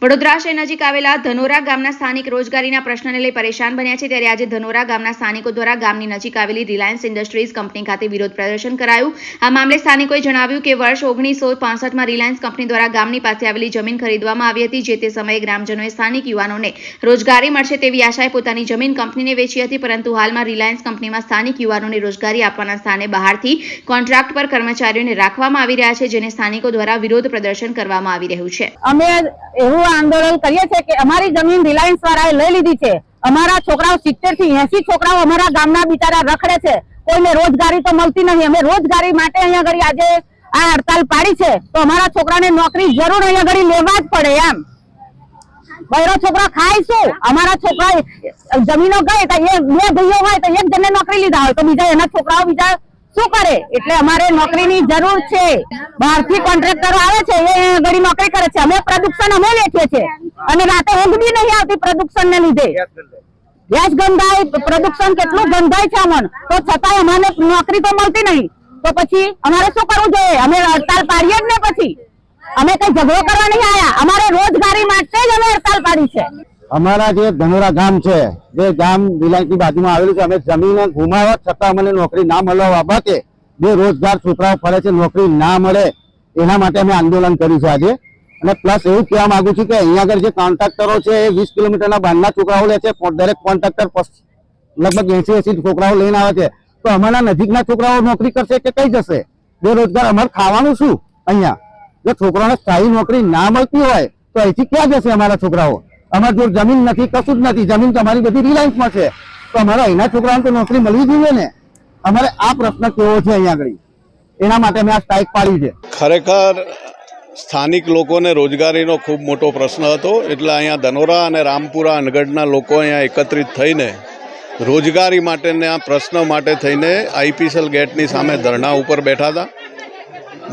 વડોદરા શહેર નજીક આવેલા ધનોરા ગામના સ્થાનિક રોજગારીના પ્રશ્નને લઈ પરેશાન બન્યા છે, ત્યારે આજે ધનોરા ગામના સ્થાનિકો દ્વારા ગામની નજીક આવેલી રિલાયન્સ ઇન્ડસ્ટ્રીઝ કંપની ખાતે વિરોધ પ્રદર્શન કરાયું। આ મામલે સ્થાનિકોએ જણાવ્યું કે વર્ષ 1965માં રિલાયન્સ કંપની દ્વારા ગામની પાસે આવેલી જમીન ખરીદવામાં આવી હતી। જે તે સમયે ગ્રામજનોએ સ્થાનિક યુવાનોને રોજગારી મળશે તેવી આશાએ પોતાની જમીન કંપનીને વેચી હતી, પરંતુ હાલમાં રિલાયન્સ કંપનીમાં સ્થાનિક યુવાનોને રોજગારી આપવાના સ્થાને બહારથી કોન્ટ્રાક્ટ પર કર્મચારીઓને રાખવામાં આવી રહ્યા છે, જેને સ્થાનિકો દ્વારા વિરોધ પ્રદર્શન કરવામાં આવી રહ્યું છે। અમે એવું આંદોલન કરીએ છીએ કે અમારી જમીન રિલાયન્સ વાળાએ લઈ લીધી છે। અમારા છોકરાઓ 70 થી 80 છોકરાઓ અમારા ગામના બિચારા રખડે છે, કોઈને રોજગારી તો મળતી નહીં। અમે રોજગારી માટે અહીંયા આગળ આજે આ હડતાલ પાડી છે, તો અમારા છોકરાને નોકરી જરૂર અહીંયા આગળ લેવા જ પડે એમ। બૈરો છોકરા ખાય શું? અમારા છોકરા જમીનો ગઈ તો એ બે ભાઈઓ હોય તો એક જણને નોકરી લીધા હોય તો બીજા એના છોકરાઓ બીજા શું કરે? એટલે અમારે નોકરીની જરૂર છે। બહારથી કોન્ટ્રાક્ટરો આવે છે, એ ઘડી નોકરી કરે છે, અમે પ્રોડક્શન અમે વેચીએ છીએ અને રાતે ઊંઘ બી નહીં આવતી પ્રોડક્શન ને લીધે। ગેસ ગંધાય, પ્રોડક્શન કેટલું ગંધાય છે અમને, તો છતાંય અમને નોકરી તો મળતી નહીં। તો પછી અમારે શું કરવું જોઈએ? અમે હડતાલ પાડીએ જ ને, પછી અમે કઈ ઝઘડો કરવા નહીં આવ્યા, અમારે રોજગારી માટે જ અમે હડતાલ પાડી છે। અમારા જે ધનોરા ગામ છે, જે ગામ રિલાયન્સ ની બાજુમાં આવેલું છે, અમે જમીન ગુમાવવા છતાં અમને નોકરી ના મળવા બાબતે બેરોજગાર છોકરાઓ ફરે છે, નોકરી ના મળે એના માટે અમે આંદોલન કર્યું છે આજે। અને પ્લસ એવું કહેવા માંગુ છું કે અહીંયા આગળ જે કોન્ટ્રાક્ટરો છે એ 20 કિલોમીટરના બહારના છોકરાઓ લે છે, દરેક કોન્ટ્રાક્ટર લગભગ 80 છોકરાઓ લઈને આવે છે, તો અમારા નજીકના છોકરાઓ નોકરી કરશે કે કઈ જશે? બેરોજગાર અમારે ખાવાનું શું અહીંયા? જો છોકરાઓને સ્થાયી નોકરી ના મળતી હોય તો અહીંથી ક્યાં જશે અમારા છોકરાઓ? અમારી જોડે જમીન નથી, કશું જ નથી, જમીન તો અમારી બધી રિલાયન્સમાં છે, તો અમારા અહીંના છોકરાઓને તો નોકરી મળવી જોઈએ ને। અમારે આ પ્રશ્ન કેવો છે અહીંયા આગળ, એના માટે અમે આ સ્ટ્રાઇક પાડી છે। ખરેખર સ્થાનિક લોકોને રોજગારીનો ખૂબ મોટો પ્રશ્ન હતો, એટલે અહીંયા ધનોરા અને રામપુરા અનગઢના લોકો અહીંયા એકત્રિત થઈને રોજગારી માટેના પ્રશ્ન માટે થઈને આઈપીસીએલ ગેટની સામે ધરણા ઉપર બેઠા હતા।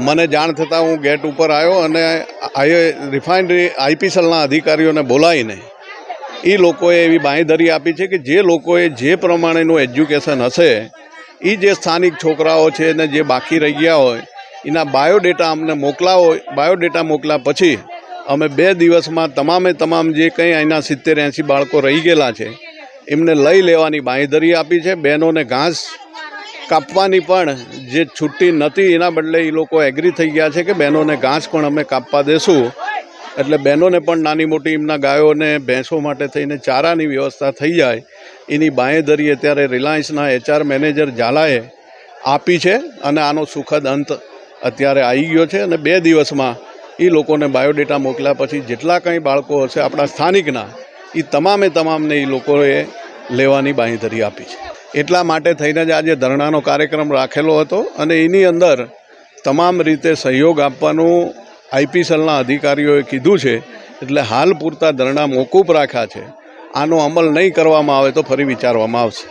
મને જાણ થતાં હું ગેટ ઉપર આવ્યો અને રિફાઇનરી આઈપીસીએલના અધિકારીઓને બોલાવીને એ લોકોએ એવી બાંયધરી આપી છે કે જે લોકોએ જે પ્રમાણેનું એજ્યુકેશન હશે એ જે સ્થાનિક છોકરાઓ છે ને જે બાકી રહી ગયા હોય એના બાયોડેટા અમને મોકલાવો। બાયોડેટા મોકલ્યા પછી અમે 2 દિવસમાં તમામ જે કંઈ અહીંના 70-80 બાળકો રહી ગયેલા છે એમને લઈ લેવાની બાંયધરી આપી છે। બહેનોને ઘાસ કાપવાની પણ જે છુટ્ટી નથી એના બદલે એ લોકો એગ્રી થઈ ગયા છે કે બહેનોને ઘાસ પણ અમે કાપવા દેશું, એટલે બહેનોને પણ નાની મોટી એમના ગાયોને ભેંસો માટે થઈને ચારાની વ્યવસ્થા થઈ જાય એની બાંયધરી અત્યારે રિલાયન્સના HR મેનેજર ઝાલાએ આપી છે અને આનો સુખદ અંત અત્યારે આવી ગયો છે। અને 2 દિવસમાં એ લોકોને બાયોડેટા મોકલ્યા પછી જેટલા કંઈ બાળકો હશે આપણા સ્થાનિકના એ તમામને એ લોકોએ લેવાની બાંયધરી આપી છે। એટલા માટે થઈને જ આજે ધરણાનો કાર્યક્રમ રાખેલો હતો અને એની અંદર તમામ રીતે સહયોગ આપવાનું આઈપીસીએલના અધિકારીઓએ કીધું છે, એટલે હાલ પૂરતા ધરણા મોકૂફ રાખ્યા છે। આનો અમલ નહીં કરવામાં આવે તો ફરી વિચારવામાં આવશે।